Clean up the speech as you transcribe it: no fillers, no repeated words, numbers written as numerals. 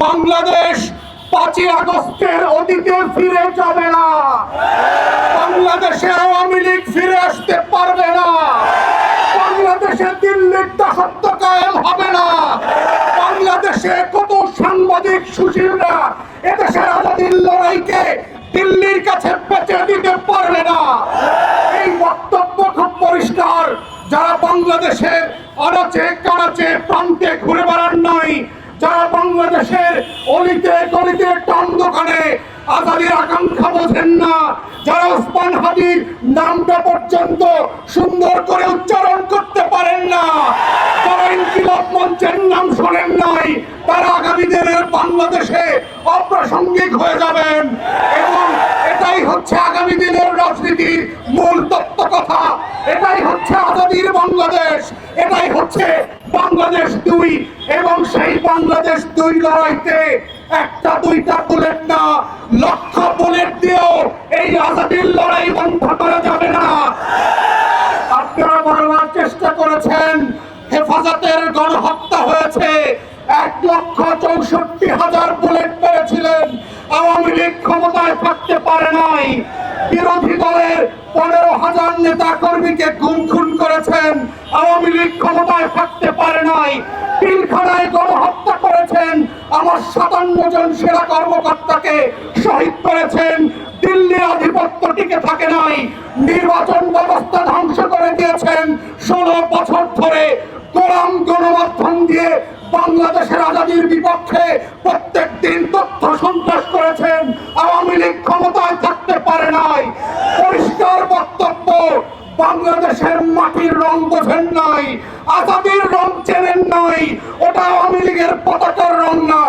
বাংলাদেশ 5ই আগস্টের অতীতে ফিরে যাবে না। বাংলাদেশে আওয়ামী লীগ ফিরে আসতে পারবে না। বাংলাদেশে দিল্লির দাসত্ব কায়েম হবে না। বাংলাদেশে কত সাংবাদিক সুশীলরা এদেশের আজাদীর লড়াইকে দিল্লির কাছে বেচে দিতে পারবে না। এই বক্তব্য খুব পরিষ্কার। যারা বাংলাদেশের আনাচে কানাচে প্রান্তে ঘুরে বেড়ান নাই, যারা বাংলাদেশের অলিতে গলিতে টান দোকানে আজাদীর আকাঙ্ক্ষা বোঝেন না, যারা ওসমান হাদির নামটা পর্যন্ত সুন্দর করে উচ্চারণ করতে পারেন না, যারা ইনকিলাব মঞ্চের নাম শোনেন নাই, তারা আগামী দিনের বাংলাদেশে অপ্রাসঙ্গিক হয়ে যাবেন। এবং এটাই হচ্ছে আগামী দিনের রাজনীতির মূল তত্ত্ব কথা। এটাই হচ্ছে আজাদীর বাংলাদেশ। এটাই হচ্ছে বাংলাদেশ 2। এবং সেই বাংলাদেশ 2 লড়াইতে একটা দুইটা বুলেট না, লক্ষ বুলেট দিয়েও এই আজাদীর লড়াই বন্ধ করা যাবে না। আপনারা বলার চেষ্টা করেছেন হেফাজতের গণহত্যা হয়েছে, 1,64,000 বুলেট পেয়েছিলেন। আওয়ামী লীগ ক্ষমতায় থাকতে পারে নাই। বিরোধী দলের 15,000 নেতা কর্মীকে গুম খুন করেছেন। আওয়ামী লীগ ক্ষমতায় থাকতে পারে নাই। পিলখানায় গণহত্যা করেছেন। আমার 57 জন সেনা কর্মকর্তাকে শহীদ করেছেন। দিল্লির আধিপত্য টিকে থাকে নাই। নির্বাচন ব্যবস্থা ধ্বংস করে দিয়েছেন। 16 বছর ধরে গোলাম গণমাধ্যম দিয়ে বাংলাদেশের আজাদীর বিপক্ষে প্রত্যেক দিন তথ্য সন্ত্রাস করেছেন। আওয়ামী লীগ ক্ষমতায় থাকতে পারে নাই। পরিষ্কার বক্তব্য, বাংলাদেশের মাটির রং বোঝেন নাই, আজাদীর রং চেনেন নাই। ওটা আওয়ামী লীগের পতাকার রং না,